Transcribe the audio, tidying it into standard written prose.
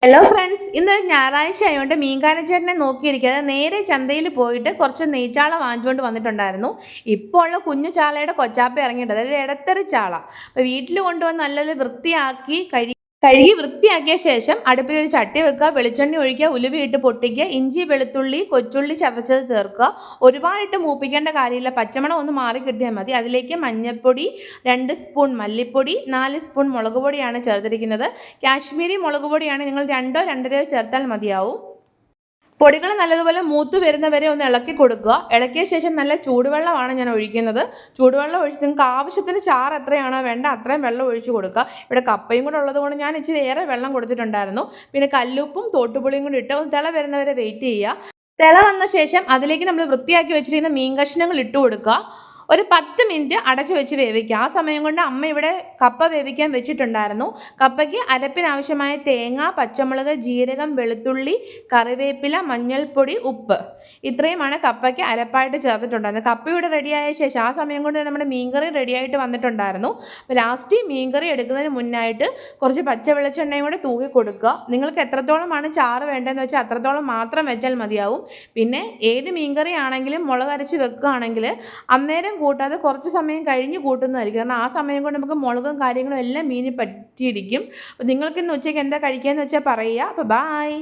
Hello friends, ഇന്ന് ഞായറാഴ്ച ആയതുകൊണ്ട് മീൻകാരൻ നോക്കിയിരിക്കാതെ നേരെ ചന്തയിൽ പോയിട്ട് കുറച്ച് നെയ്ച്ചാള വാങ്ങിച്ചുകൊണ്ട് വന്നിട്ടുണ്ടായിരുന്നു. ഇപ്പോൾ ഉള്ള കുഞ്ഞു ചാളയുടെ കൊച്ചാപ്പ ഇറങ്ങിയിട്ടുണ്ട്, അതൊരു ഇടത്തരം ചാള. അപ്പോൾ വീട്ടിൽ കൊണ്ടുവന്ന് നല്ലൊരു വൃത്തിയാക്കി കഴുകി വൃത്തിയാക്കിയ ശേഷം അടുപ്പിൽ ഒരു ചട്ടി വെക്കുക, വെളിച്ചെണ്ണ ഒഴിക്കുക, ഉലുവയിട്ട് പൊട്ടിക്കുക, ഇഞ്ചി വെളുത്തുള്ളി കൊച്ചുള്ളി ചതച്ചത് ചേർക്കുക. ഒരുപാടിട്ട് മൂപ്പിക്കേണ്ട കാര്യമില്ല, പച്ചമണം ഒന്ന് മാറി കിട്ടിയാൽ മതി. അതിലേക്ക് മഞ്ഞൾപ്പൊടി, 2 സ്പൂൺ മല്ലിപ്പൊടി, 4 സ്പൂൺ മുളക് പൊടിയാണ് ചേർത്തിരിക്കുന്നത്. കാശ്മീരി മുളക് പൊടിയാണ്, നിങ്ങൾ 2 2.5 ചേർത്താൽ മതിയാവും. പൊടികൾ നല്ലതുപോലെ മൂത്ത് വരുന്നവരെ ഒന്ന് ഇളക്കി കൊടുക്കുക. ഇളക്കിയ ശേഷം നല്ല ചൂടുവെള്ളമാണ് ഞാൻ ഒഴിക്കുന്നത്. ചൂടുവെള്ളം ഒഴിച്ച് നിങ്ങൾക്ക് ആവശ്യത്തിന് ചാറ് എത്രയാണോ വേണ്ട അത്രയും വെള്ളം ഒഴിച്ച് കൊടുക്കുക. ഇവിടെ കപ്പയും കൂടെ ഉള്ളത് കൊണ്ട് ഞാൻ ഇച്ചിരി ഏറെ വെള്ളം കൊടുത്തിട്ടുണ്ടായിരുന്നു. പിന്നെ കല്ലുപ്പും തോട്ടുപുളിയും കൂടി ഇട്ട് ഒന്ന് തിള വരുന്നവരെ വെയിറ്റ് ചെയ്യുക. തിള വന്ന ശേഷം അതിലേക്ക് നമ്മൾ വൃത്തിയാക്കി വെച്ചിരിക്കുന്ന മീൻ കഷ്ണങ്ങൾ ഇട്ട് കൊടുക്കുക. ഒരു 10 മിനിറ്റ് അടച്ചു വെച്ച് വേവിക്കുക. ആ സമയം കൊണ്ട് അമ്മ ഇവിടെ കപ്പ വേവിക്കാൻ വെച്ചിട്ടുണ്ടായിരുന്നു. കപ്പയ്ക്ക് അരപ്പിനാവശ്യമായ തേങ്ങ, പച്ചമുളക്, ജീരകം, വെളുത്തുള്ളി, കറിവേപ്പില, മഞ്ഞൾപ്പൊടി, ഉപ്പ്, ഇത്രയുമാണ് കപ്പയ്ക്ക് അരപ്പായിട്ട് ചേർത്തിട്ടുണ്ടായിരുന്നത്. കപ്പ ഇവിടെ റെഡിയായ ശേഷം ആ സമയം കൊണ്ട് നമ്മുടെ മീൻകറി റെഡിയായിട്ട് വന്നിട്ടുണ്ടായിരുന്നു. അപ്പോൾ ലാസ്റ്റ് മീൻകറി എടുക്കുന്നതിന് മുന്നായിട്ട് കുറച്ച് പച്ച വെളിച്ചെണ്ണയും കൂടെ തൂക്കി കൊടുക്കുക. നിങ്ങൾക്ക് എത്രത്തോളമാണ് ചാറ് വേണ്ടതെന്ന് വെച്ചാൽ അത്രത്തോളം മാത്രം വെച്ചാൽ മതിയാവും. പിന്നെ ഏത് മീൻകറി ആണെങ്കിലും മുളക് അരച്ച് വെക്കുകയാണെങ്കിൽ അന്നേരം കൂട്ടാതെ കുറച്ച് സമയം കഴിഞ്ഞ് കൂട്ടുന്നതായിരിക്കും. കാരണം ആ സമയം കൊണ്ട് നമുക്ക് മുളകും കാര്യങ്ങളും എല്ലാം മീനിൽ പറ്റിയിരിക്കും. അപ്പോൾ നിങ്ങൾക്കിന്ന് ഉച്ചയ്ക്ക് എന്താ കഴിക്കുകയെന്ന് വെച്ചാൽ പറയുക. അപ്പോൾ ബൈ.